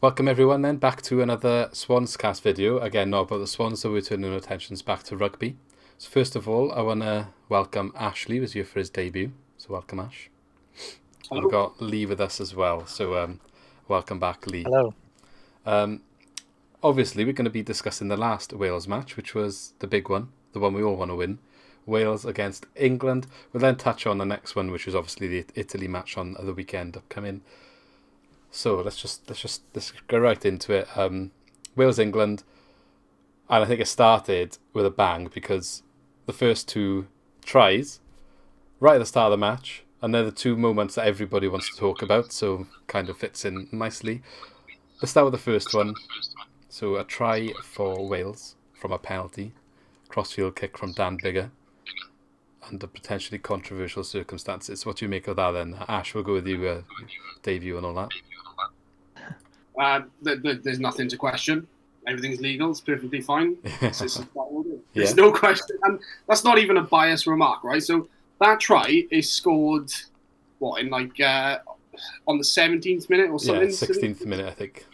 Welcome everyone then back to another Swans cast video. Again, not about the Swans, so we're turning our attentions back to rugby. So first of all, I want to welcome Ashley, who's here for his debut. So welcome, Ash. Hello. We've got Lee with us as well, so welcome back, Lee. Hello. Obviously, we're going to be discussing the last Wales match, which was the big one, the one we all want to win. Wales against England. We'll then touch on the next one, which is obviously the Italy match on the weekend upcoming. So let's go right into it. Wales England, and I think it started with a bang because the first two tries right at the start of the match, and they're the two moments that everybody wants to talk about. So kind of fits in nicely. Let's start with the first one. So a try for Wales from a penalty, crossfield kick from Dan Biggar, under potentially controversial circumstances. What do you make of that then? Ash, we'll go with you, debut and all that. There's nothing to question. Everything's legal. It's perfectly fine. There's Yeah. no question. And that's not even a biased remark, right? So that try is scored, in on the 17th minute or something? Yeah, 16th minute, I think.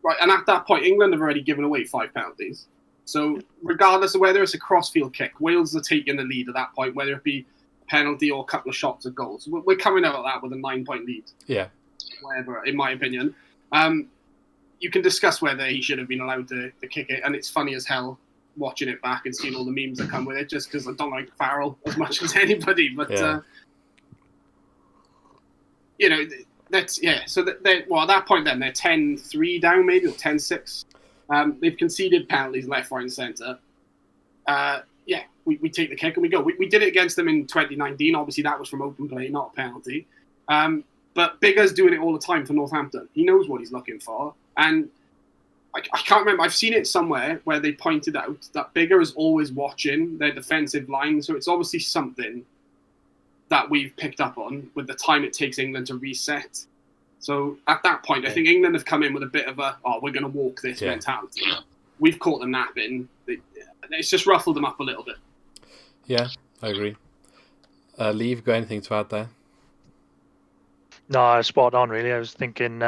Right, and at that point, England have already given away 5 penalties. So regardless of whether it's a crossfield kick, Wales are taking the lead at that point, whether it be penalty or a couple of shots at goals. We're coming out of that with a 9-point lead. Yeah. Whatever, in my opinion. You can discuss whether he should have been allowed to kick it, and it's funny as hell watching it back and seeing all the memes that come with it, just because I don't like Farrell as much as anybody. But, Yeah. So at that point then, they're 10-3 down maybe, or 10-6. They've conceded penalties left, right and centre. We take the kick and we go. We did it against them in 2019. Obviously, that was from open play, not a penalty. But Biggar's doing it all the time for Northampton. He knows what he's looking for. And I can't remember. I've seen it somewhere where they pointed out that Biggar is always watching their defensive line. So it's obviously something that we've picked up on with the time it takes England to reset. So at that point, I think England have come in with a bit of we're going to walk this mentality. We've caught them napping. It's just ruffled them up a little bit. Yeah, I agree. Lee, have you got anything to add there? No, spot on. Really, I was thinking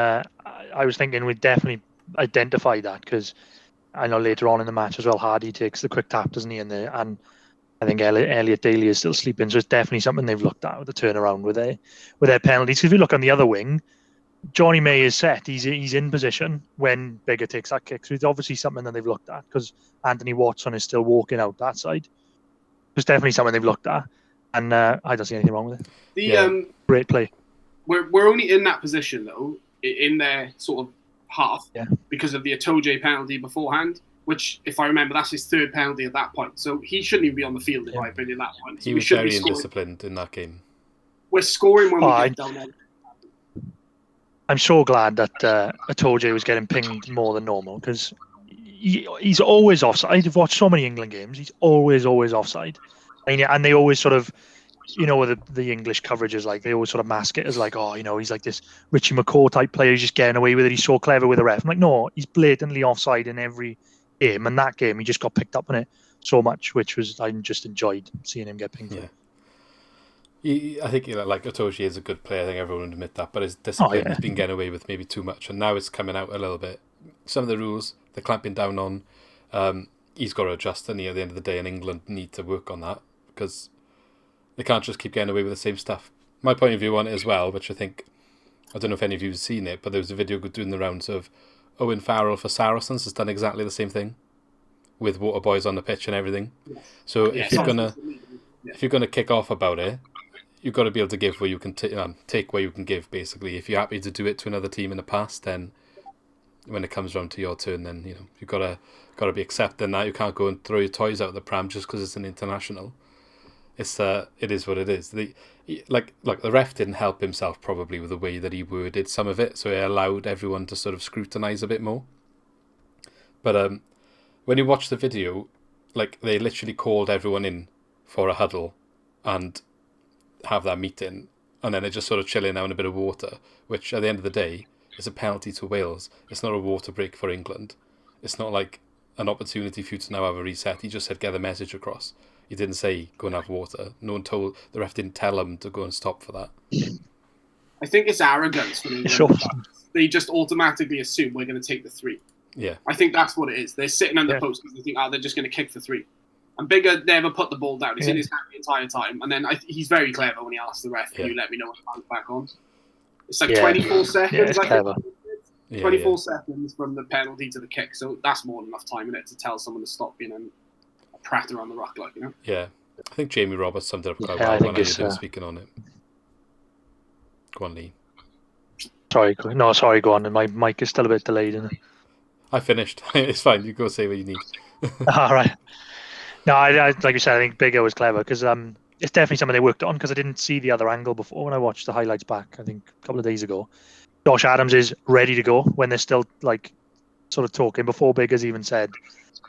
we'd definitely identify that because I know later on in the match as well, Hardy takes the quick tap, doesn't he? And I think Elliot Daly is still sleeping, so it's definitely something they've looked at with the turnaround with their penalties. Because if you look on the other wing, Johnny May is set. He's in position when Biggar takes that kick. So it's obviously something that they've looked at because Anthony Watson is still walking out that side. It's definitely something they've looked at, and I don't see anything wrong with it. Great play. We're only in that position though, in their sort of half, because of the Itoje penalty beforehand. Which, if I remember, that's his 3rd penalty at that point. So he shouldn't even be on the field, in my opinion, at that point. So he was very indisciplined in that game. We're scoring when we get down there. I'm so glad that Itoje was getting pinged more than normal because he's always offside. I've watched so many England games. He's always offside. And they always sort of, the English coverage is like, they always sort of mask it as like, he's like this Richie McCaw type player who's just getting away with it. He's so clever with the ref. I'm like, no, he's blatantly offside in every game. And that game, he just got picked up on it so much, I just enjoyed seeing him get pinged. Yeah. I think like Itoje is a good player. I think everyone would admit that. But his discipline has been getting away with maybe too much. And now it's coming out a little bit. Some of the rules, they're clamping down on. He's got to adjust, and at the end of the day, and England need to work on that because they can't just keep getting away with the same stuff. My point of view on it as well, which I don't know if any of you have seen it, but there was a video doing the rounds of Owen Farrell for Saracens has done exactly the same thing with water boys on the pitch and everything. So if you're gonna kick off about it, you've got to be able to give where you can take where you can give. Basically, if you're happy to do it to another team in the past, then when it comes around to your turn, then you've got to be accepting that. You can't go and throw your toys out the pram just because it's an international. It is what it is. The ref didn't help himself probably with the way that he worded some of it, so it allowed everyone to sort of scrutinise a bit more. But when you watch the video, they literally called everyone in for a huddle and have that meeting, and then they're just sort of chilling out in a bit of water, which at the end of the day is a penalty to Wales. It's not a water break for England. It's not like an opportunity for you to now have a reset. He just said get the message across. He didn't say go and have water. The ref didn't tell him to go and stop for that. I think it's arrogance from England. Sure. they just automatically assume we're going to take the 3. Yeah. I think that's what it is. They're sitting on the post because they think, they're just going to kick for 3. And Bigger never put the ball down. He's in his hand the entire time. And then he's very clever when he asks the ref, can you let me know when I'm back on? It's like 24 seconds. Yeah, it's clever. 24 seconds from the penalty to the kick. So that's more than enough time in it to tell someone to stop being a prat around the ruck, like, you know? Yeah. I think Jamie Roberts summed it up quite well when I heard him speaking on it. Go on, Lee. Sorry, go on. My mic is still a bit delayed, isn't it? I finished. It's fine. You go say what you need. All right. No, I like you said, I think Bigger was clever because it's definitely something they worked on because I didn't see the other angle before when I watched the highlights back, I think a couple of days ago. Josh Adams is ready to go when they're still like sort of talking before Bigger's even said,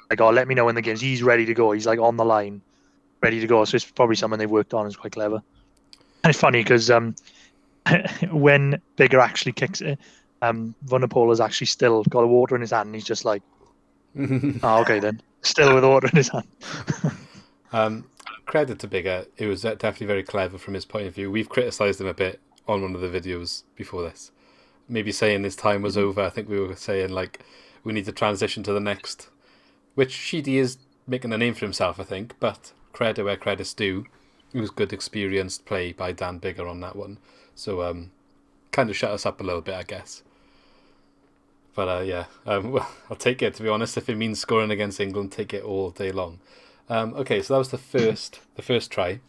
like, let me know when the game's. He's ready to go. He's like on the line, ready to go. So it's probably something they've worked on. It's quite clever. And it's funny because when Bigger actually kicks it, Vunapol has actually still got a water in his hand and he's just like, okay then. Still with water in his hand. Credit to Bigger. It was definitely very clever from his point of view. We've criticised him a bit on one of the videos before this. Maybe saying his time was over. I think we were saying, like, we need to transition to the next. Which Sheedy is making a name for himself, I think. But credit where credit's due. It was good, experienced play by Dan Bigger on that one. So, kind of shut us up a little bit, I guess. But well, I'll take it, to be honest. If it means scoring against England, take it all day long. Okay, so that was the first try.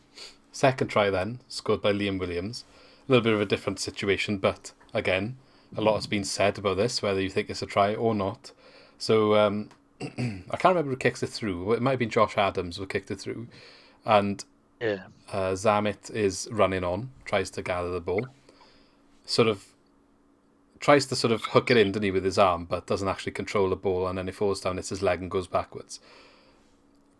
Second try then, scored by Liam Williams. A little bit of a different situation, but again, a lot has been said about this, whether you think it's a try or not. So I can't remember who kicks it through. It might have been Josh Adams who kicked it through. And Zammit is running on, tries to gather the ball. Tries to sort of hook it in, doesn't he, with his arm, but doesn't actually control the ball, and then it falls down, hits his leg and goes backwards.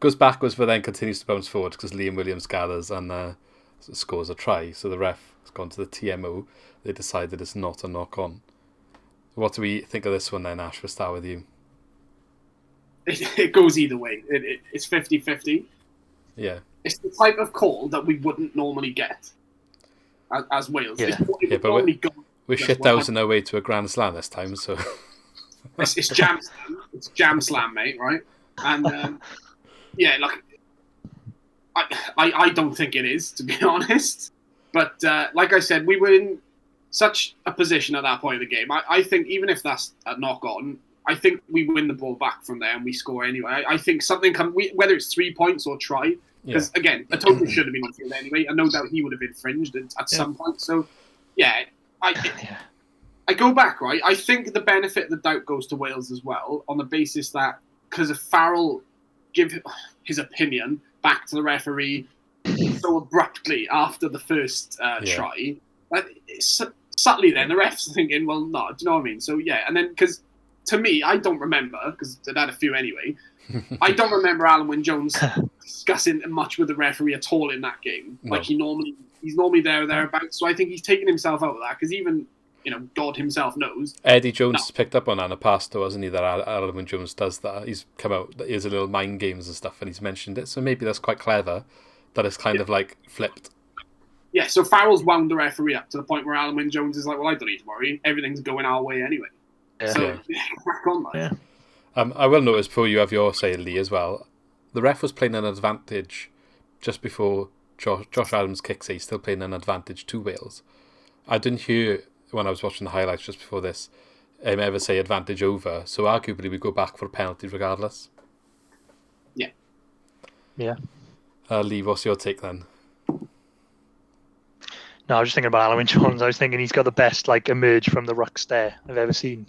Goes backwards, but then continues to bounce forward because Liam Williams gathers and scores a try. So the ref has gone to the TMO. They decided it's not a knock-on. What do we think of this one then, Ash? We'll start with you. It goes either way. It's 50-50. Yeah. It's the type of call that we wouldn't normally get as Wales. Yeah, but we're shithousing our way to a Grand Slam this time, so... it's Jam Slam. It's Jam Slam, mate, right? And, like... I don't think it is, to be honest. But, like I said, we were in such a position at that point of the game. I think even if that's a knock-on, I think we win the ball back from there and we score anyway. I think something whether it's 3 points or try, because again, a total should have been on field anyway, and no doubt he would have infringed at some point. So, I go back, right? I think the benefit of the doubt goes to Wales as well, on the basis that because if Farrell give his opinion back to the referee so abruptly after the first try, subtly then the ref's thinking, well, no, do you know what I mean? So and then because to me, I don't remember, because I'd had a few anyway, I don't remember Alan Wynne-Jones discussing much with the referee at all in that game. No. Like he's normally there or thereabouts. So I think he's taken himself out of that, because even God himself knows. Eddie Jones picked up on that in the past, though, hasn't he? That Alan Wynne-Jones does that. He's come out. He has a little mind games and stuff, and he's mentioned it. So maybe that's quite clever. That it's kind of like flipped. Yeah. So Farrell's wound the referee up to the point where Alan Wynne-Jones is like, "Well, I don't need to worry. Everything's going our way anyway." Yeah. So crack on, like. Yeah. I will notice before you have your say, Lee, as well. The ref was playing an advantage just before Josh Adams kicks it. He's still playing an advantage to Wales. I didn't hear when I was watching the highlights just before this ever say advantage over. So arguably we go back for a penalty regardless. Yeah. Yeah. Lee, what's your take then? No, I was just thinking about Alan Wynne-Jones. I was thinking he's got the best emerge from the ruck stare I've ever seen.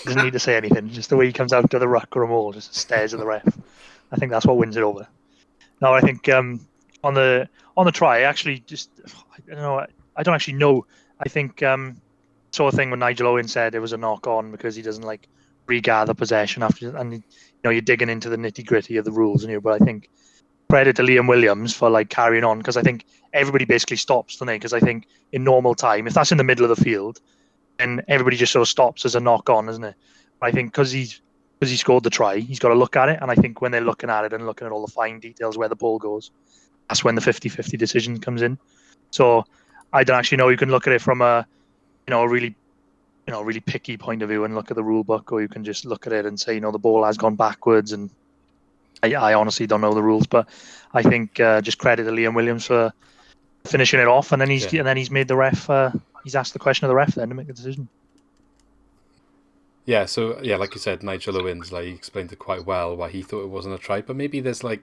Doesn't need to say anything. Just the way he comes out to the ruck or a maul, just stares at the ref. I think that's what wins it over. No, I think on the try, actually, I don't know. I don't actually know. I think saw a thing when Nigel Owen said it was a knock on because he doesn't regather possession after, and you're digging into the nitty gritty of the rules, but I think credit to Liam Williams for carrying on, because I think everybody basically stops, don't they? Because I think in normal time, if that's in the middle of the field, then everybody just sort of stops as a knock on, isn't it? But I think because he scored the try, he's got to look at it, and I think when they're looking at it and looking at all the fine details where the ball goes, that's when the 50-50 decision comes in. So I don't actually know. You can look at it from a really really picky point of view and look at the rule book, or you can just look at it and say, the ball has gone backwards. And I honestly don't know the rules, but I think just credit to Liam Williams for finishing it off, and then he's made the ref. He's asked the question of the ref then to make a decision. Yeah, so like you said, Nigel Owens, he explained it quite well why he thought it wasn't a try, but maybe there's I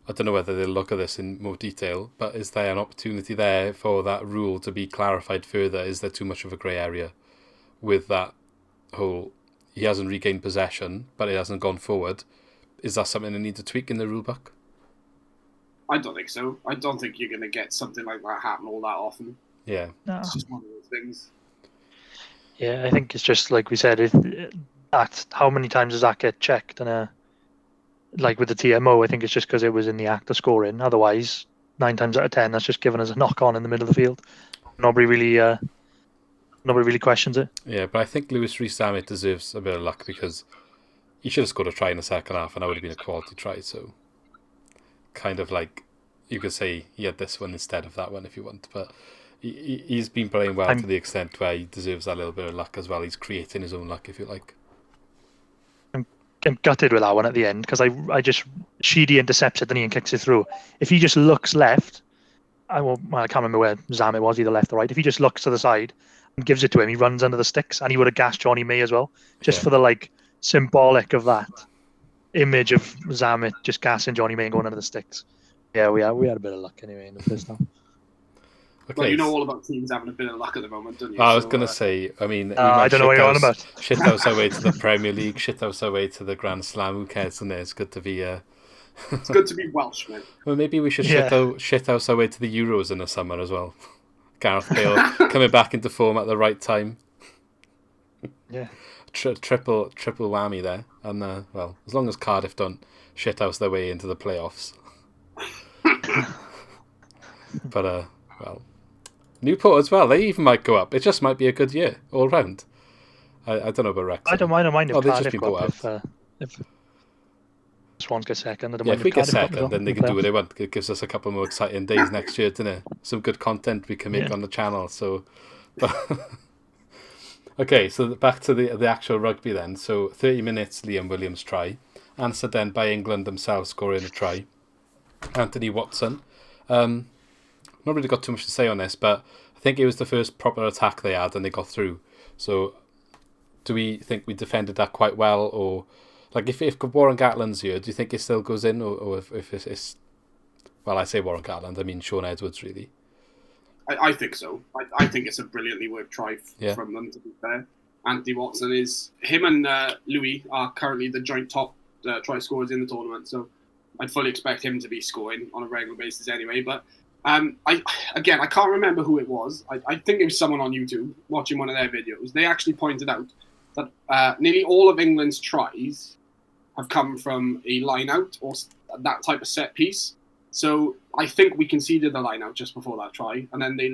don't know whether they'll look at this in more detail, but is there an opportunity there for that rule to be clarified further? Is there too much of a grey area with that whole, he hasn't regained possession, but it hasn't gone forward? Is that something that needs a tweak in the rule book? I don't think so. I don't think you're going to get something like that happen all that often. Yeah. No. It's just one of those things. Yeah, I think it's just like we said. How many times does that get checked? And with the TMO, I think it's just because it was in the act of scoring. Otherwise, 9 times out of 10, that's just given us a knock on in the middle of the field. Nobody really questions it. Yeah, but I think Lewis Rees-Zammit deserves a bit of luck because he should have scored a try in the second half, and that would have been a quality try. So, kind of you could say he had this one instead of that one if you want, but. He's been playing well to the extent where he deserves that little bit of luck as well. He's creating his own luck, if you like. I'm gutted with that one at the end because Sheedy intercepts it, then he kicks it through. If he just looks left, I can't remember where Zammit was, either left or right. If he just looks to the side and gives it to him, he runs under the sticks, and he would have gassed Johnny May as well, just for the symbolic of that image of Zammit just gassing Johnny May and going under the sticks. Yeah, we had a bit of luck anyway in the first half. Okay. Well, you know all about teams having a bit of luck at the moment, don't you? I was going to say, I mean... I don't know what you're on about. Shithouse our way to the Premier League, shithouse our way to the Grand Slam. Who cares, isn't it? It's good to be... It's good to be Welsh, man. Well, maybe we should shithouse our way to the Euros in the summer as well. Gareth Bale coming back into form at the right time. Yeah. Triple whammy there. And, as long as Cardiff don't shithouse their way into the playoffs. But, Newport as well. They even might go up. It just might be a good year all round. I don't know about Wrexham. I don't mind if Cardiff just go up. If Swans get second, I don't mind if we get second, well. then they can do what they want. It gives us a couple more exciting days next year, doesn't it? Some good content we can make on the channel. So, okay. So back to the actual rugby then. So 30 minutes, Liam Williams try, answered then by England themselves scoring a try. Anthony Watson. Not really got too much to say on this, but I think it was the first proper attack they had and they got through. So do we think we defended that quite well? Or if Warren Gatland's here, do you think it still goes in? Or if it's... Well, I say Warren Gatland, I mean Sean Edwards, really. I think so. I think it's a brilliantly worked try from them, to be fair. Anthony Watson is... Him and Louis are currently the joint top try scorers in the tournament, so I'd fully expect him to be scoring on a regular basis anyway, but... I can't remember who it was. I think it was someone on YouTube watching one of their videos. They actually pointed out that nearly all of England's tries have come from a line-out or that type of set piece. So I think we conceded the line-out just before that try, and then they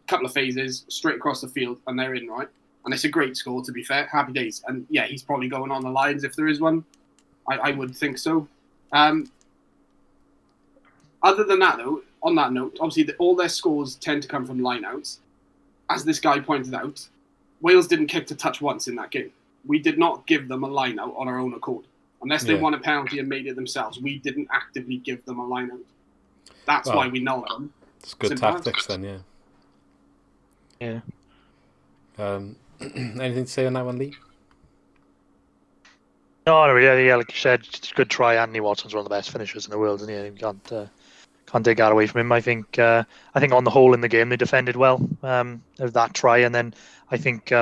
couple of phases straight across the field, and they're in, right? And it's a great score, to be fair. Happy days. And yeah, he's probably going on the lines if there is one. I would think so. Other than that, though, on that note, obviously all their scores tend to come from lineouts. As this guy pointed out, Wales didn't kick to touch once in that game. We did not give them a lineout on our own accord. Unless they won a penalty and made it themselves, we didn't actively give them a lineout. That's why we know them. It's good tactics then, yeah. Anything to say on that one, Lee? No, really. Yeah, like you said, it's a good try. Anthony Watson's one of the best finishers in the world, isn't he? You can't take that away from him. I think on the whole in the game they defended well of that try, and then I think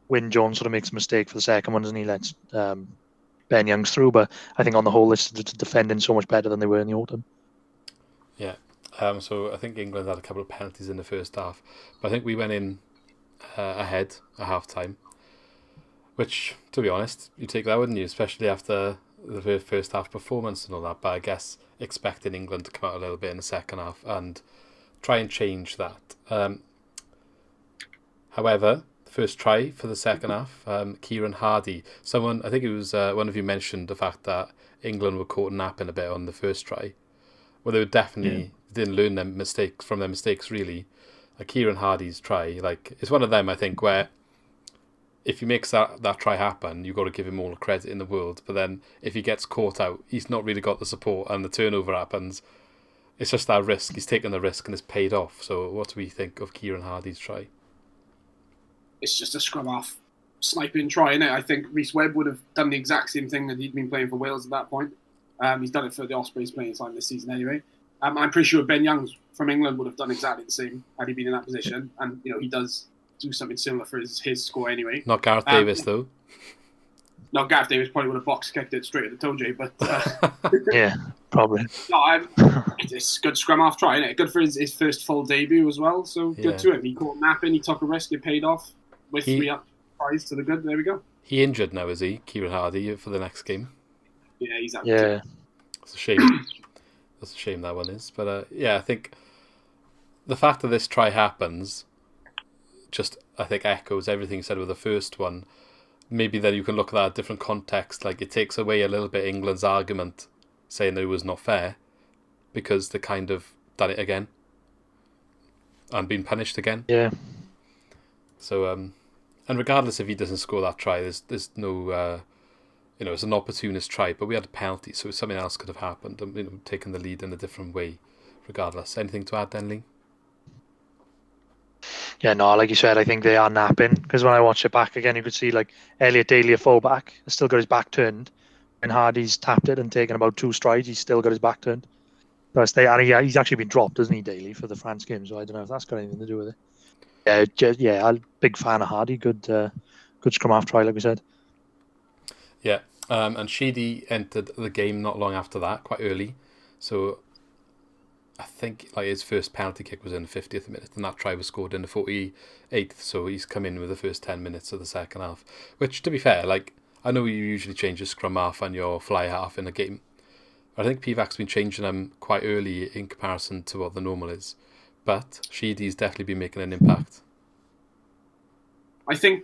Wyn Jones sort of makes a mistake for the second one, doesn't he? Lets Ben Youngs through, but I think on the whole they're defending so much better than they were in the autumn. Yeah. So I think England had a couple of penalties in the first half, but I think we went in ahead at half time, which, to be honest, you take that, wouldn't you? Especially after the first half performance and all that, but I guess expecting England to come out a little bit in the second half and try and change that. However, the first try for the second half, Kieran Hardy, I think it was one of you mentioned the fact that England were caught napping a bit on the first try. Well, they were definitely didn't learn from their mistakes really. Kieran Hardy's try, it's one of them, I think, where if he makes that try happen, you've got to give him all the credit in the world. But then if he gets caught out, he's not really got the support, and the turnover happens. It's just that risk. He's taken the risk and it's paid off. So what do we think of Kieran Hardy's try? It's just a scrum half sniping try, innit? I think Rhys Webb would have done the exact same thing that he'd been playing for Wales at that point. He's done it for the Ospreys plenty of time this season anyway. I'm pretty sure Ben Youngs from England would have done exactly the same had he been in that position. And, he does do something similar for his score anyway. Not Gareth Davis, though. No, Gareth Davis probably would have box kicked it straight at the toe, Jay, but... yeah, probably. No, it's a good scrum half try, isn't it? Good for his first full debut as well, so good to him. He caught napping, he took a risk, it paid off with 3 up tries to the good. There we go. He injured now, is he, Kieran Hardy, for the next game? Yeah, he's out. Yeah. It's a shame. That's a shame that one is. But I think the fact that this try happens just, I think, echoes everything you said with the first one. Maybe then you can look at that in a different context. Like, it takes away a little bit England's argument saying that it was not fair because they kind of done it again and been punished again. Yeah. So, and regardless if he doesn't score that try, there's no... it's an opportunist try, but we had a penalty, so something else could have happened, and taken the lead in a different way, regardless. Anything to add then, Lee? Yeah, no, like you said, I think they are napping, because when I watched it back again, you could see, like, Elliot Daly, a fullback, has still got his back turned, and Hardy's tapped it and taken about 2 strides, he's still got his back turned. He's actually been dropped, hasn't he, Daly, for the France game, so I don't know if that's got anything to do with it. Yeah, I'm a big fan of Hardy, good scrum half try, like we said. Yeah, and Sheedy entered the game not long after that, quite early. So I think his first penalty kick was in the 50th minute, and that try was scored in the 48th. So he's come in with the first 10 minutes of the second half. Which, to be fair, I know you usually change your scrum half and your fly half in a game. I think Pivac's been changing them quite early in comparison to what the normal is. But Sheedy's definitely been making an impact. I think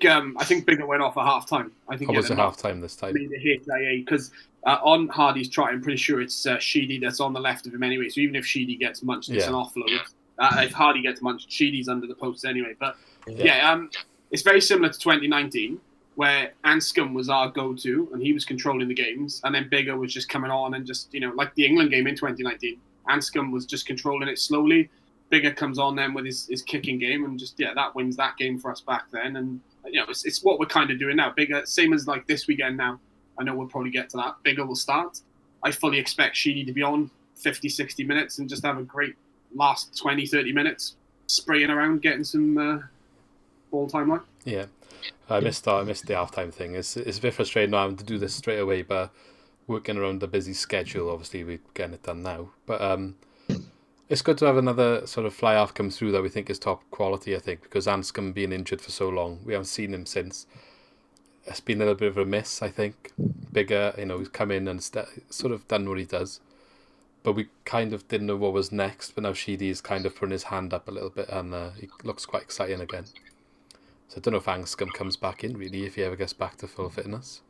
Bigger went off at half time. I think was it half time this time? Because on Hardy's try, I'm pretty sure it's Sheedy that's on the left of him anyway. So even if Sheedy gets munched, it's an offload. If Hardy gets munched, Sheedy's under the post anyway. But it's very similar to 2019, where Anscombe was our go-to and he was controlling the games, and then Bigger was just coming on and just like the England game in 2019. Anscombe was just controlling it slowly. Bigger comes on then with his kicking game, and just that wins that game for us back then. And it's what we're kind of doing now. Bigger, same as like this weekend now. I know we'll probably get to that. Bigger will start. I fully expect Sheedy to be on 50, 60 minutes and just have a great last 20, 30 minutes spraying around, getting some ball time like. Yeah, I missed the halftime thing. It's a bit frustrating now having to do this straight away, but working around the busy schedule, obviously we're getting it done now. But it's good to have another sort of fly-half come through that we think is top quality, I think, because Anscombe being injured for so long, we haven't seen him since. It's been a little bit of a miss, I think. Bigger, he's come in and sort of done what he does. But we kind of didn't know what was next, but now Sheedy's kind of putting his hand up a little bit, and he looks quite exciting again. So I don't know if Anscombe comes back in, really, if he ever gets back to full fitness.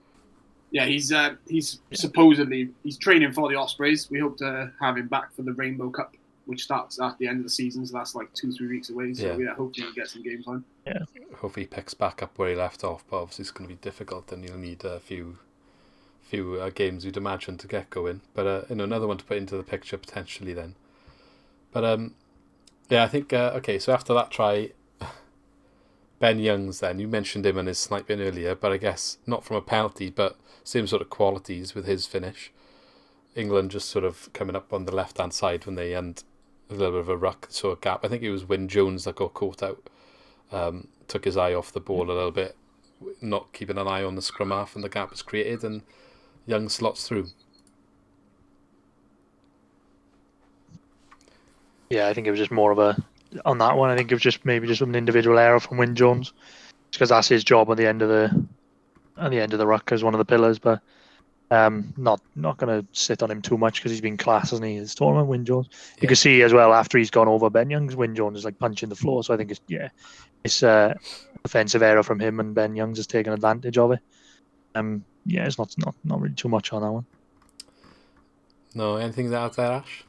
Yeah, he's supposedly he's training for the Ospreys. We hope to have him back for the Rainbow Cup, which starts at the end of the season, so that's like 2-3 weeks away. So hopefully he'll get some game time. Yeah. Hopefully he picks back up where he left off, but obviously it's going to be difficult, and he'll need a few games, you'd imagine, to get going. But another one to put into the picture potentially then. But I think so after that try, Ben Youngs then, you mentioned him and his sniping earlier, but I guess not from a penalty, but same sort of qualities with his finish. England just sort of coming up on the left-hand side when they end a little bit of a ruck, so a gap. I think it was Wyn Jones that got caught out, took his eye off the ball a little bit, not keeping an eye on the scrum half, and the gap was created, and Young slots through. Yeah, I think it was just more of on that one, I think it was just maybe just an individual error from Wyn Jones, because that's his job at the end of the ruck as one of the pillars, but not going to sit on him too much because he's been class, hasn't he? His tournament, Wyn Jones. You can see as well after he's gone over Ben Youngs, Wyn Jones is like punching the floor. So I think it's offensive error from him, and Ben Youngs has taken advantage of it. It's not really too much on that one. No, anything out there, Ash?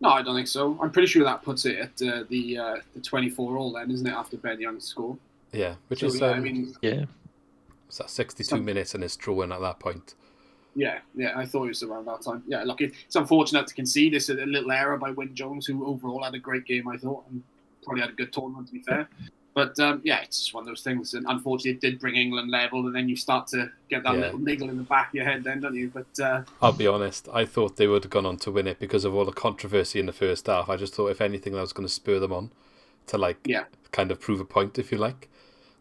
No, I don't think so. I'm pretty sure that puts it at the 24 all then, isn't it? After Ben Young's score. Yeah, which So, is I mean, it's that 62 minutes and it's drawing at that point. Yeah, I thought it was around that time. Yeah, look, it's unfortunate to concede. It's a little error by Wyn Jones, who overall had a great game, I thought, and probably had a good tournament, to be fair. But, it's just one of those things. And unfortunately, it did bring England level, and then you start to get that little niggle in the back of your head then, don't you? But I'll be honest, I thought they would have gone on to win it because of all the controversy in the first half. I just thought, if anything, that was going to spur them on to, kind of prove a point, if you like.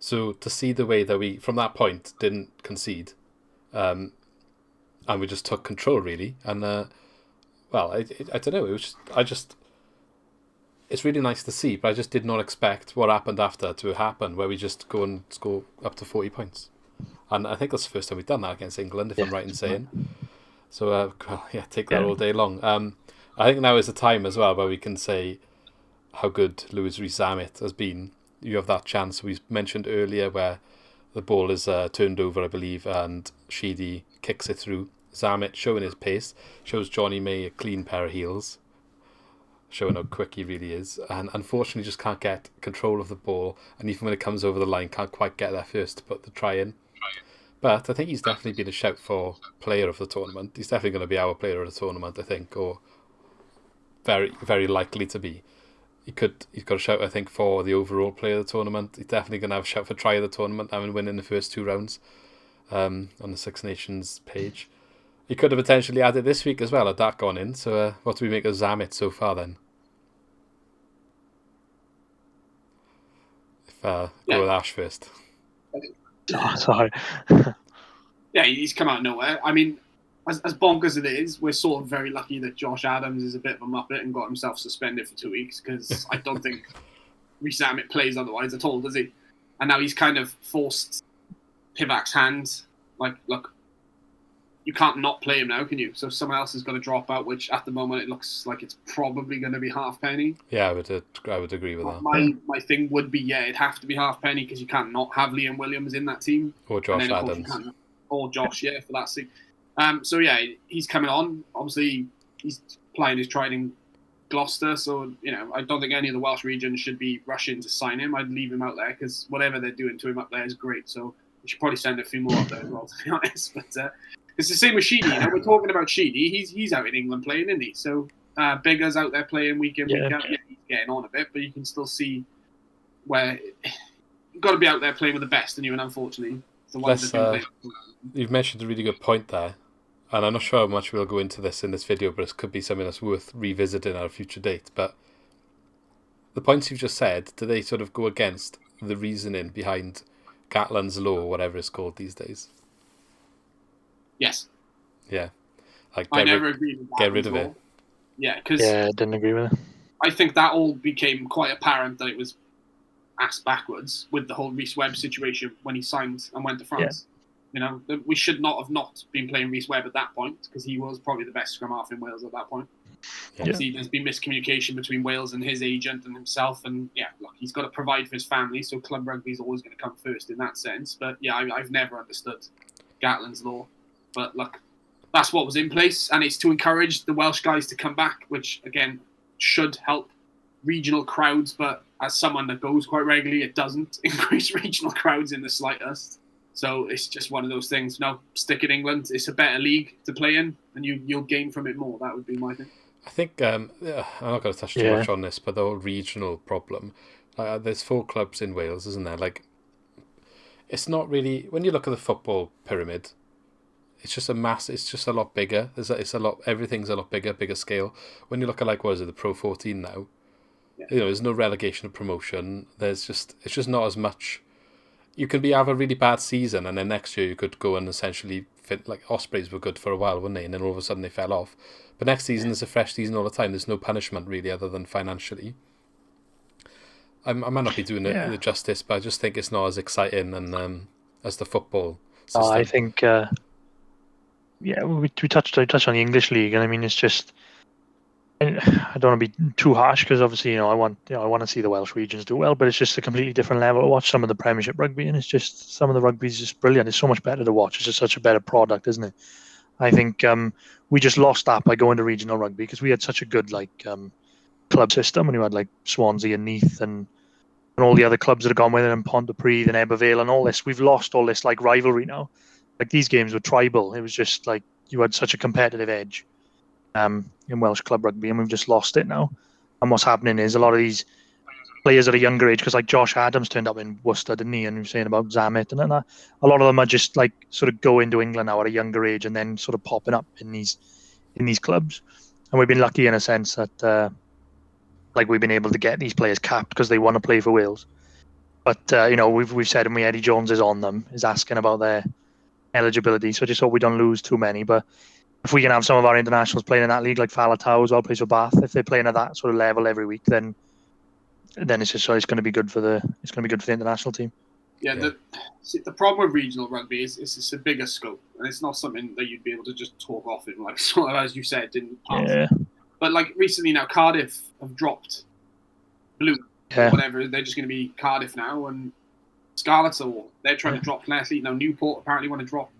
So to see the way that we, from that point, didn't concede, and we just took control, really. And, I don't know. It's really nice to see, but I just did not expect what happened after to happen, where we just go and score up to 40 points. And I think that's the first time we've done that against England, if I'm right in saying. So, take that all day long. I think now is the time as well where we can say how good Louis Rees-Zammit has been. You have that chance we mentioned earlier where the ball is turned over, I believe, and Sheedy kicks it through. Zammit showing his pace, shows Johnny May a clean pair of heels, showing how quick he really is, and unfortunately just can't get control of the ball, and even when it comes over the line can't quite get there first to put the try in. But I think he's definitely been a shout for player of the tournament. He's definitely going to be our player of the tournament, I think, or very, very likely to be. He's got a shout, I think, for the overall player of the tournament. He's definitely going to have a shout for try of the tournament, having won in the first 2 rounds on the Six Nations page. He could have potentially added this week as well, had that gone in. So what do we make of Zammit so far then? Go with Ash first. Oh, sorry. Yeah, he's come out of nowhere. I mean, as bonkers as it is, we're sort of very lucky that Josh Adams is a bit of a muppet and got himself suspended for 2 weeks, because I don't think Rees-Zammit plays otherwise at all, does he? And now he's kind of forced Pivac's hand. Like, look, you can't not play him now, can you? So someone else has got to drop out, which at the moment it looks like it's probably going to be Halfpenny. Yeah, I would agree with that. My thing would be, it'd have to be Halfpenny, because you can't not have Liam Williams in that team. Or Josh Adams. Or Josh, for that sake. He's coming on. Obviously, he's playing his tried in Gloucester, so, I don't think any of the Welsh regions should be rushing to sign him. I'd leave him out there, because whatever they're doing to him up there is great, so we should probably send a few more up there as well, to be honest. But it's the same with Sheedy. We're talking about Sheedy. He's out in England playing, isn't he? So Bigger's out there playing week in, week out. Yeah, he's getting on a bit, but you can still see where you've got to be out there playing with the best, and unfortunately, the ones that you've mentioned a really good point there, and I'm not sure how much we'll go into this in this video, but it could be something that's worth revisiting at a future date. But the points you've just said, do they sort of go against the reasoning behind Gatland's law, or whatever it's called these days? Yes. Yeah. I never agreed with that. Get rid of it. Yeah, because I didn't agree with it. I think that all became quite apparent that it was ass backwards with the whole Rhys Webb situation when he signed and went to France. We should not have not been playing Rhys Webb at that point, because he was probably the best scrum half in Wales at that point. Obviously, there's been miscommunication between Wales and his agent and himself, and look, he's got to provide for his family, so club rugby is always going to come first in that sense. But I've never understood Gatland's law. But look, that's what was in place, and it's to encourage the Welsh guys to come back, which again should help regional crowds. But as someone that goes quite regularly, it doesn't increase regional crowds in the slightest. So it's just one of those things. No, stick in England. It's a better league to play in, and you'll gain from it more. That would be my thing. I think I'm not going to touch too much on this, but the whole regional problem. There's 4 clubs in Wales, isn't there? It's not really, when you look at the football pyramid, it's just it's just a lot bigger. Everything's a lot bigger scale. When you look at the Pro 14 now, there's no relegation or promotion. It's just not as much. You can have a really bad season, and then next year you could go and essentially fit, like Ospreys were good for a while, weren't they? And then all of a sudden they fell off. But next season is a fresh season all the time. There's no punishment really, other than financially. I might not be doing it the justice, but I just think it's not as exciting and as the football system. I think. We touched on the English league, and I mean, it's just, I don't want to be too harsh, because obviously I want to see the Welsh regions do well, but it's just a completely different level to watch some of the Premiership rugby, and it's just, some of the rugby is just brilliant. It's so much better to watch. It's just such a better product, isn't it? I think we just lost that by going to regional rugby, because we had such a good club system, and you had Swansea and Neath and and all the other clubs that have gone with it, and Pontypridd and Ebervale and all this. We've lost all this like rivalry now. Like these games were tribal. It was just like you had such a competitive edge in Welsh club rugby, and we've just lost it now. And what's happening is a lot of these players at a younger age, because like Josh Adams turned up in Worcester, didn't he? And you were saying about Zamet and that. A lot of them are just like sort of going to England now at a younger age and then sort of popping up in these clubs. And we've been lucky in a sense that like we've been able to get these players capped because they want to play for Wales. But we've said, and Eddie Jones is on them, is asking about their eligibility. So I just hope we don't lose too many. But if we can have some of our internationals playing in that league, like Falatau as well, plays for Bath, if they're playing at that sort of level every week, then it's going to be good for the international team. Yeah, the problem with regional rugby is it's a bigger scope, and it's not something that you'd be able to just talk off in, like sort of as you said in the past. Yeah. But like recently now, Cardiff have dropped Blue, or whatever. They're just going to be Cardiff now, and Scarlets they're trying to drop Leslie. Now Newport apparently want to drop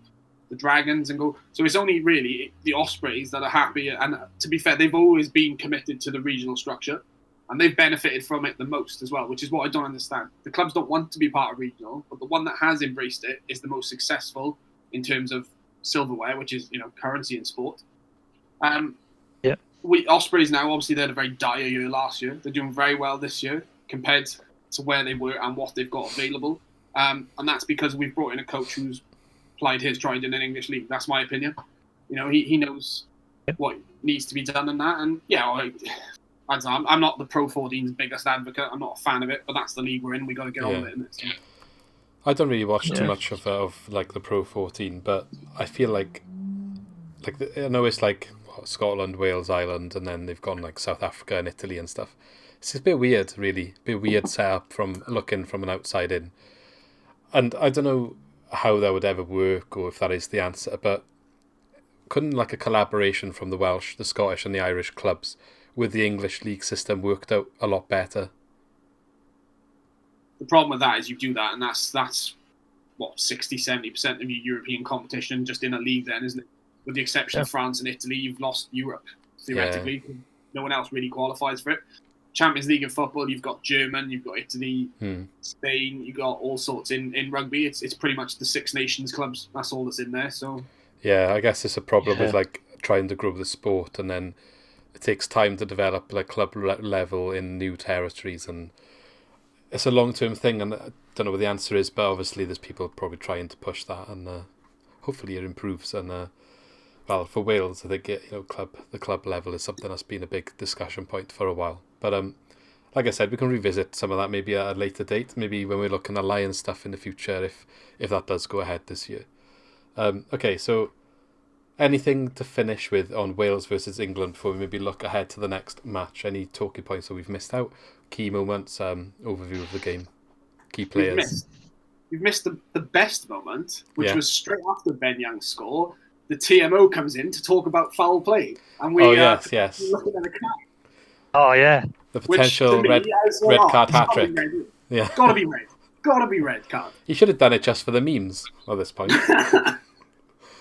the Dragons and go. So it's only really the Ospreys that are happy. And to be fair, they've always been committed to the regional structure, and they've benefited from it the most as well, which is what I don't understand. The clubs don't want to be part of regional, but the one that has embraced it is the most successful in terms of silverware, which is currency in sport. Ospreys now, obviously, they had a very dire year last year. They're doing very well this year compared to where they were and what they've got available. And that's because we've brought in a coach who's applied his tried in an English league. That's my opinion. He knows what needs to be done in that. And I'm not the Pro 14's biggest advocate. I'm not a fan of it, but that's the league we're in. We got to get on with it. I don't really watch too much of like the Pro 14, but I feel like I know it's like Scotland, Wales, Ireland, and then they've gone like South Africa and Italy and stuff. It's a bit weird, really. A bit weird setup from looking from an outside in. And I don't know how that would ever work or if that is the answer, but couldn't like a collaboration from the Welsh, the Scottish and the Irish clubs with the English league system worked out a lot better? The problem with that is you do that, and that's what 60-70% of your European competition just in a league then, isn't it? With the exception of France and Italy, you've lost Europe, theoretically. Yeah. No one else really qualifies for it. Champions League in football, you've got German, you've got Italy, Spain, you've got all sorts in rugby. It's pretty much the Six Nations clubs. That's all that's in there. So yeah, I guess it's a problem with like trying to grow the sport, and then it takes time to develop like club level in new territories, and it's a long-term thing, and I don't know what the answer is, but obviously there's people probably trying to push that, and hopefully it improves. And well, for Wales, I think the club level is something that's been a big discussion point for a while. But like I said, we can revisit some of that maybe at a later date, maybe when we're looking at Lions stuff in the future, if that does go ahead this year. Okay, so anything to finish with on Wales versus England before we maybe look ahead to the next match? Any talking points that we've missed out? Key moments, overview of the game, key players. We've missed the best moment, which was straight after Ben Young's score. The TMO comes in to talk about foul play, and we yes. looking at the cap. Oh yeah, the potential red card hat trick. Yeah, gotta be red card. He should have done it just for the memes at this point.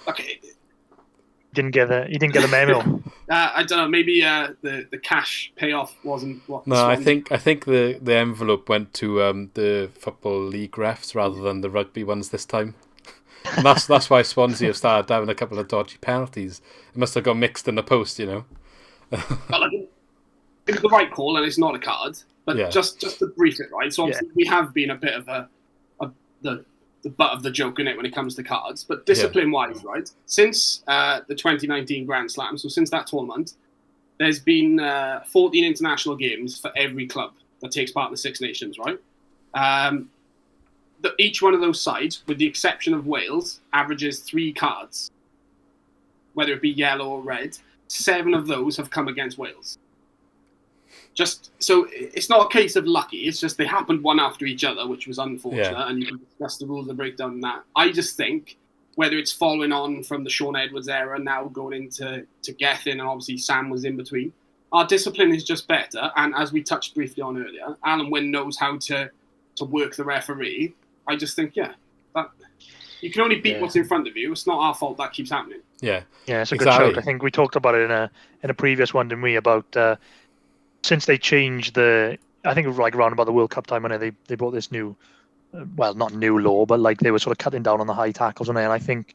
Okay. He didn't get the memo. I don't know. Maybe the cash payoff wasn't what. No, I think the envelope went to the Football League refs rather than the rugby ones this time. And that's why Swansea have started having a couple of dodgy penalties. It must have got mixed in the post, But it was the right call, and it's not a card. But just to brief it, right? So obviously we have been a bit of the butt of the joke in it when it comes to cards. But discipline-wise, right? Since the 2019 Grand Slam, so since that tournament, there's been 14 international games for every club that takes part in the Six Nations, right? Each one of those sides, with the exception of Wales, averages 3 cards, whether it be yellow or red. 7 of those have come against Wales. Just so it's not a case of lucky. It's just they happened one after each other, which was unfortunate. And you can discuss the rules and breakdown in that. I just think whether it's following on from the Sean Edwards era, now going into Gethin, and obviously Sam was in between. Our discipline is just better, and as we touched briefly on earlier, Alan Wynne knows how to work the referee. I just think that you can only beat what's in front of you. It's not our fault that keeps happening. Yeah, it's a good shout. I think we talked about it in a previous one, didn't we? About since they changed the I think like around about the World Cup time when they brought this new, well, not new law, but like they were sort of cutting down on the high tackles on it. And I think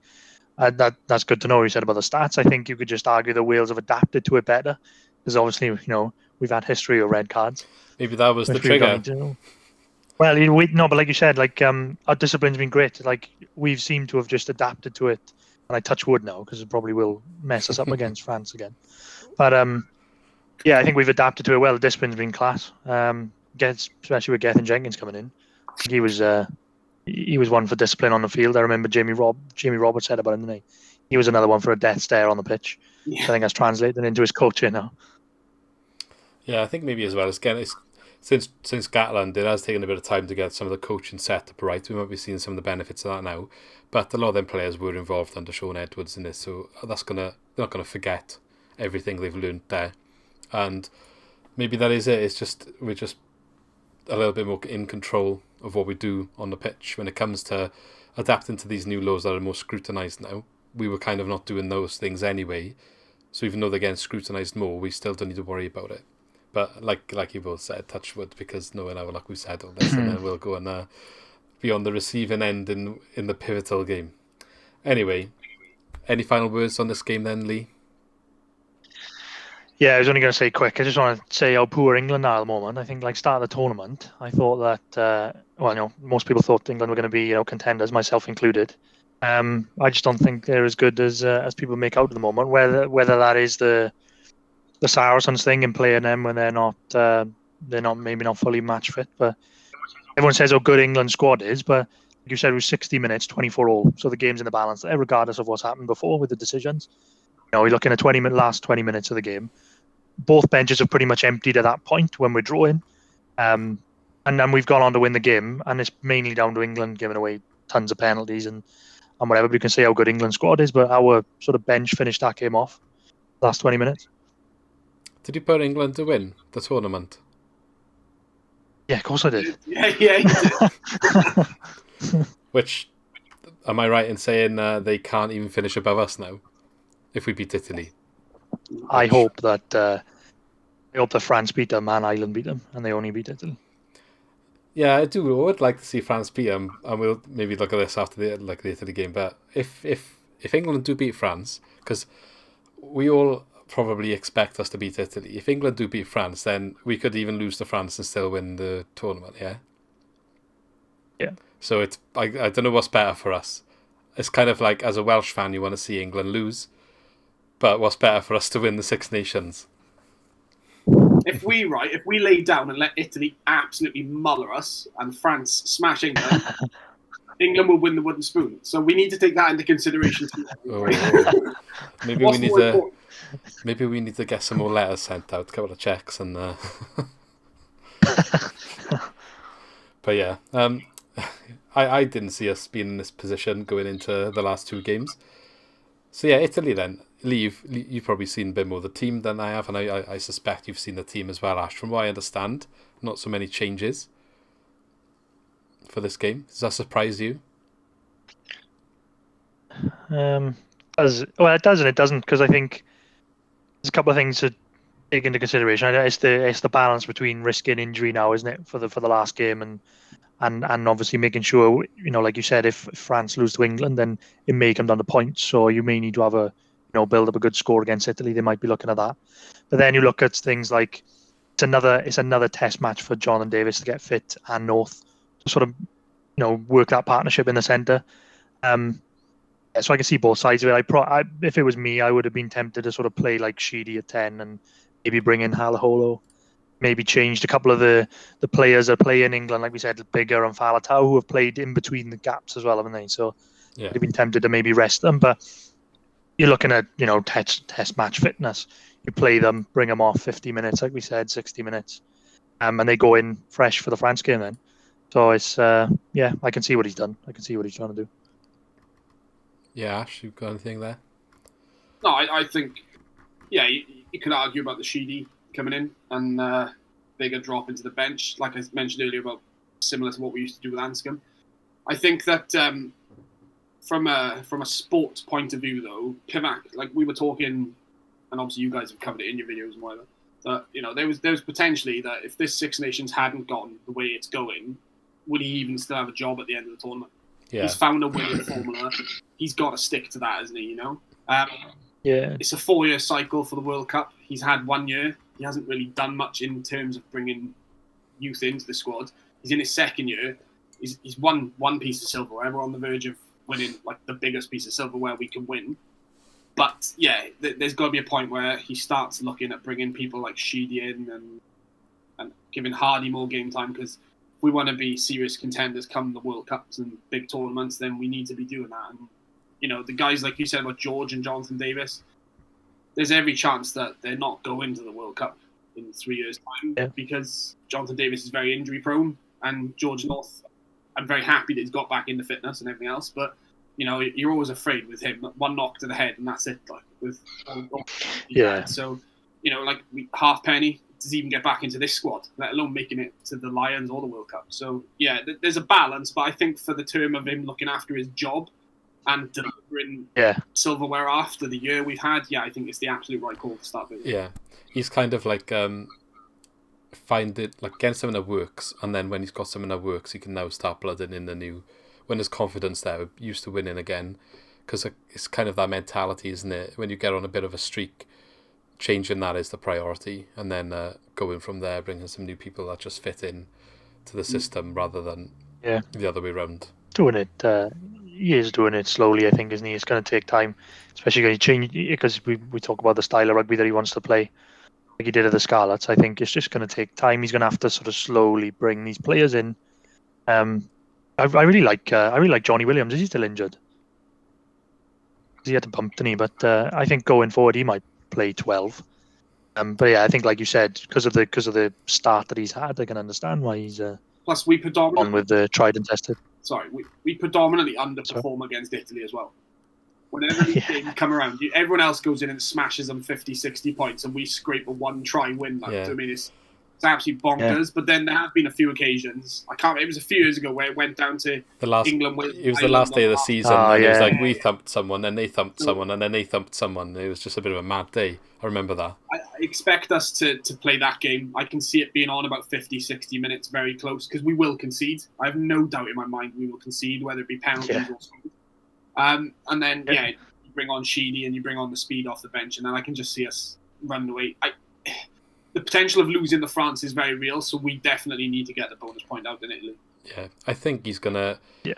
that's good to know. You said about the stats. I think you could just argue that Wales have adapted to it better because obviously we've had history of red cards. Maybe that was the trigger. Well, no, but like you said, like our discipline's been great. Like we've seemed to have just adapted to it. And I touch wood now because it probably will mess us up against France again. But yeah, I think we've adapted to it well. The discipline's been class. Especially with Gethin Jenkins coming in. He was one for discipline on the field. I remember Jamie Roberts said about him, didn't he? He was another one for a death stare on the pitch. Yeah. I think that's translated into his coaching now. Yeah, I think maybe as well. Since Gatland, it has taken a bit of time to get some of the coaching set up right. We might be seeing some of the benefits of that now. But a lot of them players were involved under Sean Edwards in this, so they're not gonna forget everything they've learned there. And maybe that is it. We're just a little bit more in control of what we do on the pitch when it comes to adapting to these new laws that are more scrutinised now. We were kind of not doing those things anyway, so even though they're getting scrutinised more, we still don't need to worry about it. But like you both said, touch wood, because knowing how like we said all this, and then we'll go and be on the receiving end in the pivotal game. Anyway, any final words on this game then, Lee? Yeah, I was only going to say quick. I just want to say how poor England are at the moment. I think, like, start of the tournament, I thought that, most people thought England were going to be, contenders, myself included. I just don't think they're as good as people make out at the moment. Whether that is the Saracens thing in playing them when they're not maybe not fully match fit, but everyone says how good England's squad is. But like you said, it was 60 minutes, 24-all, so the game's in the balance, regardless of what's happened before with the decisions. We're looking at last 20 minutes of the game. Both benches have pretty much emptied at that point when we're drawing. And then we've gone on to win the game, and it's mainly down to England giving away tons of penalties and whatever. But you can say how good England's squad is, but our sort of bench finished that game off last 20 minutes. Did you put England to win the tournament? Yeah, of course I did. Yeah, you did. Which, am I right in saying they can't even finish above us now? If we beat Italy, I hope that France beat them and Ireland beat them, and they only beat Italy. Yeah, I do. I would like to see France beat them, and we'll maybe look at this after the Italy game. But if England do beat France, because we all probably expect us to beat Italy. If England do beat France, then we could even lose to France and still win the tournament. Yeah. Yeah. So I don't know what's better for us. It's kind of like, as a Welsh fan, you want to see England lose. But what's better for us to win the Six Nations? If we lay down and let Italy absolutely muller us and France smash England, England will win the wooden spoon. So we need to take that into consideration too. Maybe we need to get some more letters sent out, a couple of checks, and. But yeah, I didn't see us being in this position going into the last two games. So yeah, Italy then. Lee, you've probably seen a bit more of the team than I have, and I suspect you've seen the team as well, Ash. From what I understand, not so many changes for this game. Does that surprise you? It does and it doesn't, because I think there's a couple of things to take into consideration. It's the balance between risking injury now, isn't it, for the last game, and obviously making sure, like you said, if France lose to England, then it may come down to points, so you may need to have build up a good score against Italy. They might be looking at that. But then you look at things like it's another test match for John and Davis to get fit, and North to sort of work that partnership in the centre. So I can see both sides of it. If it was me, I would have been tempted to sort of play like Sheedy at 10 and maybe bring in Halaholo. Maybe changed a couple of the players that play in England, like we said, Bigger and Falatau, who have played in between the gaps as well, haven't they? So yeah. I'd have been tempted to maybe rest them, but you're looking at, test match fitness. You play them, bring them off 50 minutes, like we said, 60 minutes. And they go in fresh for the France game then. So it's, I can see what he's done. I can see what he's trying to do. Yeah, Ash, you got anything there? No, I think, you could argue about the Sheedy coming in and Bigger drop into the bench, like I mentioned earlier, about similar to what we used to do with Anscombe. I think that from a sports point of view, though, Pivac, like we were talking, and obviously you guys have covered it in your videos and whatever, that there was potentially that if this Six Nations hadn't gone the way it's going, would he even still have a job at the end of the tournament? Yeah. He's found a winning formula. He's got to stick to that, hasn't he? Yeah. It's a 4-year cycle for the World Cup. He's had 1 year. He hasn't really done much in terms of bringing youth into the squad. He's in his second year. He's won one piece of silverware. We're on the verge of winning like the biggest piece of silverware we can win. But yeah, there's got to be a point where he starts looking at bringing people like Sheedy in and giving Hardy more game time, because if we want to be serious contenders come the World Cups and big tournaments, then we need to be doing that. And the guys like you said about George and Jonathan Davis, there's every chance that they're not going to the World Cup in 3 years' time because Jonathan Davis is very injury prone, and George North, I'm very happy that he's got back into fitness and everything else, but you're always afraid with him. One knock to the head and that's it. So, Halfpenny does even get back into this squad, let alone making it to the Lions or the World Cup. So, yeah, there's a balance, but I think for the term of him looking after his job and delivering silverware after the year we've had, I think it's the absolute right call to start with. Yeah, he's kind of like find it like getting something that works, and then when he's got something that works, he can now start blooding in the new. When there's confidence there, used to winning again, because it's kind of that mentality, isn't it? When you get on a bit of a streak, changing that is the priority, and then going from there, bringing some new people that just fit in to the system rather than the other way around. Doing it, he is doing it slowly, I think, isn't he? It's going to take time, especially when you change, because we talk about the style of rugby that he wants to play, like he did at the Scarlets. I think it's just going to take time. He's going to have to sort of slowly bring these players in. I really like Johnny Williams. Is he still injured? He had a bump, didn't he? But I think going forward he might play 12. But yeah, I think like you said, because of the start that he's had, I can understand why he's plus we predominantly on with the tried and tested. Sorry, we predominantly underperform against Italy as well. Whenever these games come around, everyone else goes in and smashes them 50, 60 points, and we scrape a one-try win. I mean, it's absolutely bonkers. But then there have been a few occasions. It was a few years ago where it went down to England. It was the last day of the season, and it was like we thumped someone, then they thumped someone, and then they thumped someone. It was just a bit of a mad day. I remember that. I expect us to play that game. I can see it being on about 50, 60 minutes, very close, because we will concede. I have no doubt in my mind we will concede, whether it be penalties or something. And then, you bring on Sheedy and you bring on the speed off the bench, and then I can just see us run away. The potential of losing to France is very real, so we definitely need to get the bonus point out in Italy. Yeah, I think he's going to... Yeah.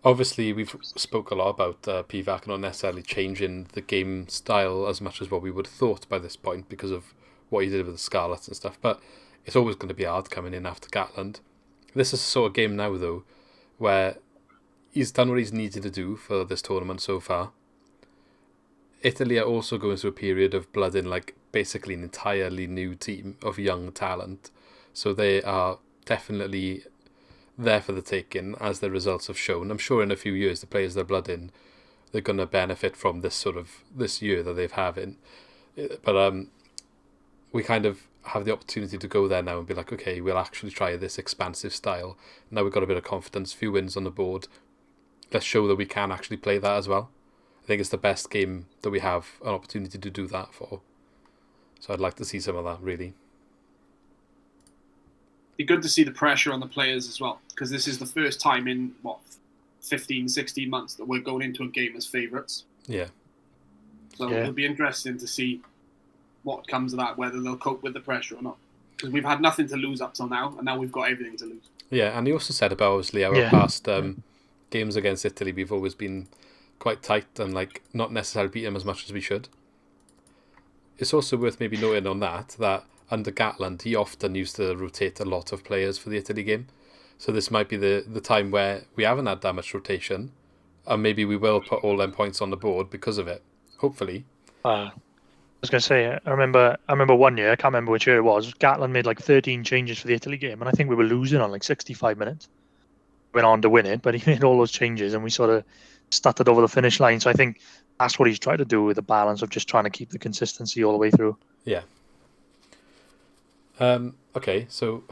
Obviously, we've spoke a lot about Pivac not necessarily changing the game style as much as what we would have thought by this point because of what he did with the Scarlets and stuff, but it's always going to be hard coming in after Gatland. This is the sort of game now, though, where he's done what he's needed to do for this tournament so far. Italy are also going through a period of blooding like basically an entirely new team of young talent. So they are definitely there for the taking, as the results have shown. I'm sure in a few years, the players they're blooding, they're going to benefit from this year that they've having. But we kind of have the opportunity to go there now and be like, okay, we'll actually try this expansive style. Now we've got a bit of confidence, few wins on the board. Let's show that we can actually play that as well. I think it's the best game that we have an opportunity to do that for. So I'd like to see some of that, really. Be good to see the pressure on the players as well, because this is the first time in, 15, 16 months that we're going into a game as favourites. Yeah. So it'll be interesting to see what comes of that, whether they'll cope with the pressure or not. Because we've had nothing to lose up till now, and now we've got everything to lose. Yeah, and he also said about, obviously, our past games against Italy, we've always been quite tight and not necessarily beat them as much as we should. It's also worth maybe noting on that under Gatland, he often used to rotate a lot of players for the Italy game. So this might be the time where we haven't had that much rotation, and maybe we will put all them points on the board because of it. Hopefully. I was going to say, I remember 1 year, I can't remember which year it was, Gatland made 13 changes for the Italy game, and I think we were losing on 65 minutes. Went on to win it, but he made all those changes, and we sort of stuttered over the finish line. So I think that's what he's tried to do with the balance of just trying to keep the consistency all the way through. Yeah. Okay, so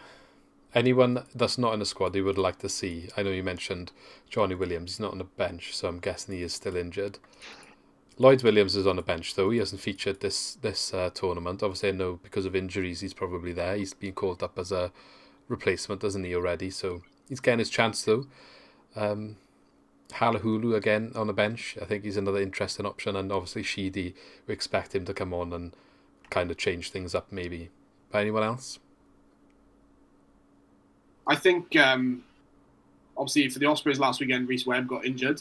anyone that's not in the squad you would like to see? I know you mentioned Johnny Williams. He's not on the bench, so I'm guessing he is still injured. Lloyd Williams is on the bench, though. He hasn't featured this tournament. Obviously, I know because of injuries he's probably there. He's been called up as a replacement, doesn't he, already? So he's getting his chance, though. Halahulu again on the bench. I think he's another interesting option. And obviously Sheedy, we expect him to come on and kind of change things up maybe. By anyone else? I think, obviously, for the Ospreys last weekend, Rhys Webb got injured.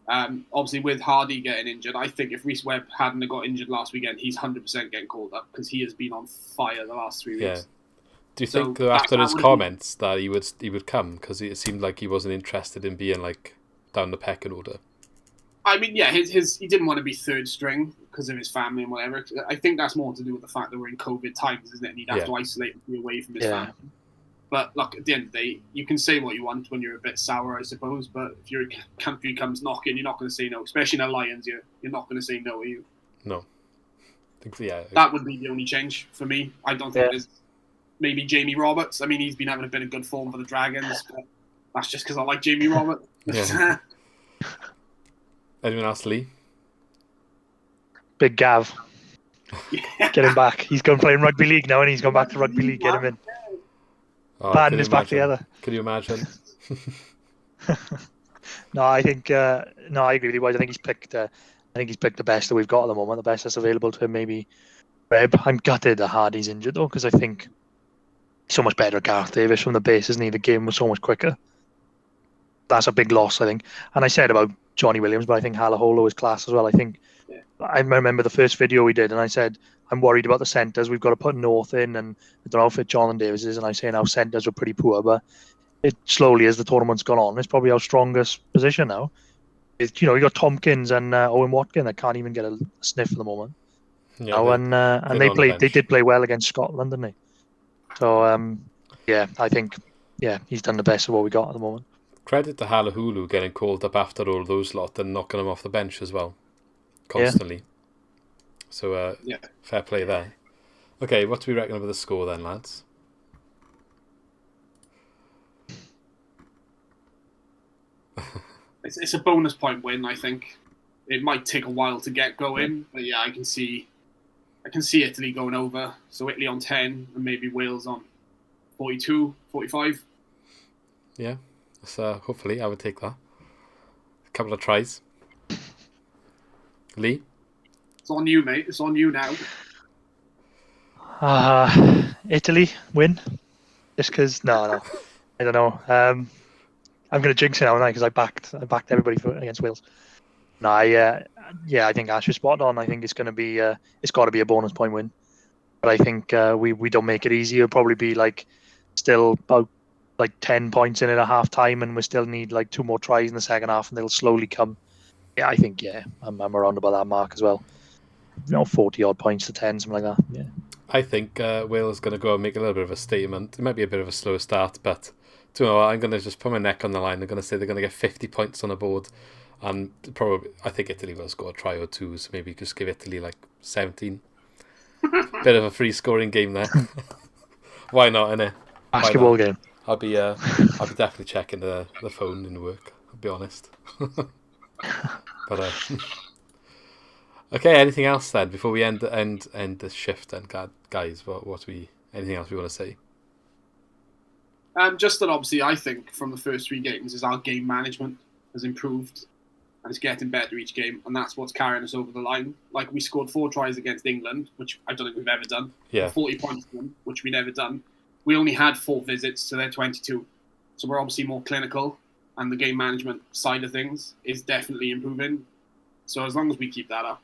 Obviously, with Hardy getting injured, I think if Rhys Webb hadn't got injured last weekend, he's 100% getting called up because he has been on fire the last 3 weeks. Yeah. Do you think, though, after his comments that he would come? Because it seemed like he wasn't interested in being like down the pecking order. I mean, yeah, he didn't want to be third string because of his family and whatever. I think that's more to do with the fact that we're in COVID times, isn't it? And he'd have to isolate and be away from his family. But look, at the end of the day, you can say what you want when you're a bit sour, I suppose. But if your country comes knocking, you're not going to say no. Especially in a Lions year, you're not going to say no, are you? No. I think, yeah. That would be the only change for me. I don't think there's maybe Jamie Roberts. I mean, he's been having a bit of good form for the Dragons, but that's just because I like Jamie Roberts. Yeah. Anyone else, Lee? Big Gav. Get him back. He's going playing rugby league now, and he's gone back to rugby league. Get him in. Batting his back together. Can you imagine? No, I think I agree with you, boys. I think he's picked the best that we've got at the moment, the best that's available to him. Maybe Webb. I'm gutted that Hardy's injured though, because I think he's so much better at Gareth Davis from the base, isn't he? The game was so much quicker. That's a big loss, I think. And I said about Johnny Williams, but I think Halaholo is class as well. I think I remember the first video we did, and I said I'm worried about the centres. We've got to put North in, and I don't know if Jonathan Davis is, and I say now centres were pretty poor, but it slowly as the tournament's gone on, it's probably our strongest position now. You got Tompkins and Owen Watkin that can't even get a sniff at the moment. Yeah, and they did play well against Scotland, didn't they? So I think he's done the best of what we got at the moment. Credit to Halahulu getting called up after all those lot and knocking him off the bench as well, constantly. Yeah. So fair play there. Okay, what do we reckon about the score then, lads? It's a bonus point win, I think. It might take a while to get going, but I can see Italy going over. So Italy on 10 and maybe Wales on 42, 45. Yeah, so hopefully I would take that. A couple of tries. Lee? It's on you, mate. It's on you now. Italy win. Just because, no, I don't know. I'm going to jinx it now, because I backed everybody against Wales. No, I think Ash is spot on. I think it's going to be, it's got to be a bonus point win. But I think we don't make it easy. It'll probably be still about 10 points in at a half time, and we still need 2 more tries in the second half, and they'll slowly come. Yeah, I think I'm around about that mark as well. 40 odd points to 10, something like that. Yeah. I think Wales is going to go and make a little bit of a statement. It might be a bit of a slow start, but I'm going to just put my neck on the line. They're going to say they're going to get 50 points on the board, and probably I think Italy will score a try or two. So maybe just give Italy 17. Bit of a free scoring game there. Why not, innit? Basketball game. I'll be definitely checking the phone in work. I'll be honest. But okay, anything else then before we end the shift then, guys? Anything else we want to say? Just that obviously I think from the first 3 games is our game management has improved and it's getting better each game, and that's what's carrying us over the line. We scored 4 tries against England, which I don't think we've ever done. Yeah. 40 points to them, which we never done. We only had 4 visits to their 22. So we're obviously more clinical, and the game management side of things is definitely improving. So as long as we keep that up.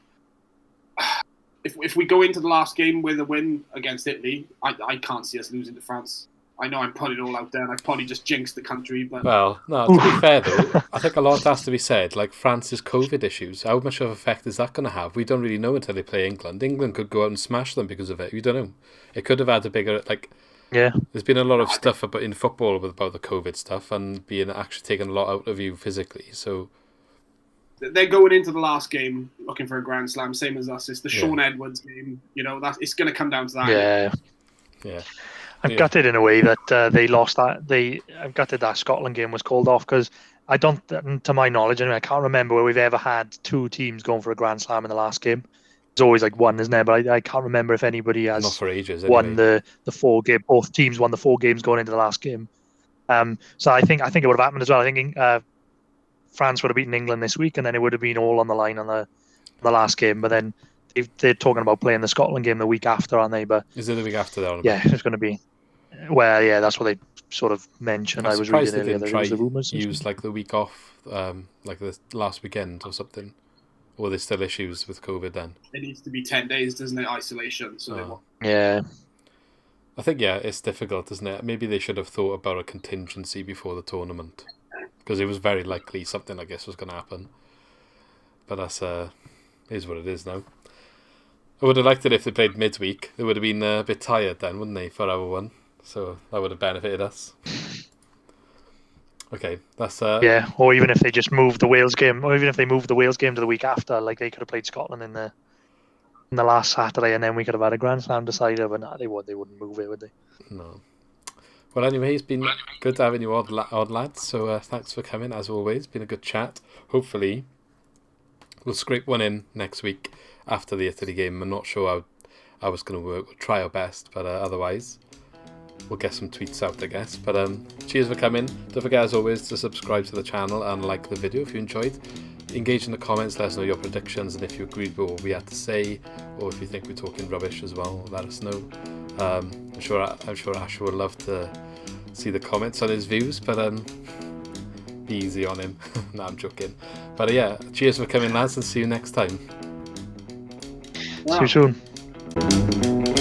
If we go into the last game with a win against Italy, I can't see us losing to France. I know I'm putting it all out there, and I've probably just jinxed the country. But well, no, to be fair though, I think a lot has to be said. France's COVID issues, how much of an effect is that going to have? We don't really know until they play England. England could go out and smash them because of it. We don't know. It could have had a bigger Yeah. There's been a lot of stuff in football about the COVID stuff and being actually taking a lot out of you physically. So they're going into the last game looking for a Grand Slam, same as us. It's the Sean Edwards game. It's going to come down to that. Yeah. Yeah. I'm gutted in a way that they lost that. I'm gutted that Scotland game was called off because I don't, to my knowledge, anyway, I can't remember where we've ever had two teams going for a Grand Slam in the last game. It's always like one, isn't there? But I can't remember if anybody has not for ages. Won the 4 game. Both teams won the 4 games going into the last game. So I think it would have happened as well. I think France would have beaten England this week, and then it would have been all on the line on the last game. But then they're talking about playing the Scotland game the week after, aren't they? But is it the week after that? Yeah, it's going to be. Well, yeah, that's what they sort of mentioned. I was reading earlier. There was the rumours. Use like the week off, like the last weekend or something. Or there's still issues with COVID then? It needs to be 10 days, doesn't it? Isolation. So yeah. I think, it's difficult, isn't it? Maybe they should have thought about a contingency before the tournament. Because it was very likely something like this was going to happen. But that's is what it is now. I would have liked it if they played midweek. They would have been a bit tired then, wouldn't they, for our one? So that would have benefited us. Okay, that's yeah, or even if they just moved the Wales game, or even if they moved the Wales game to the week after, like they could have played Scotland in the last Saturday, and then we could have had a Grand Slam decider. But no, they wouldn't move it, would they? No. Well, anyway, it's been good having you odd lads. So thanks for coming as always. Been a good chat. Hopefully, we'll scrape one in next week after the Italy game. I'm not sure how it's going to work. We'll try our best, but otherwise, we'll get some tweets out, I guess. But cheers for coming. Don't forget, as always, to subscribe to the channel and like the video if you enjoyed. Engage in the comments, let us know your predictions, and if you agreed with what we had to say, or if you think we're talking rubbish as well, let us know. I'm sure Ash would love to see the comments on his views, but be easy on him. No, I'm joking. But cheers for coming, lads, and see you next time. See you soon.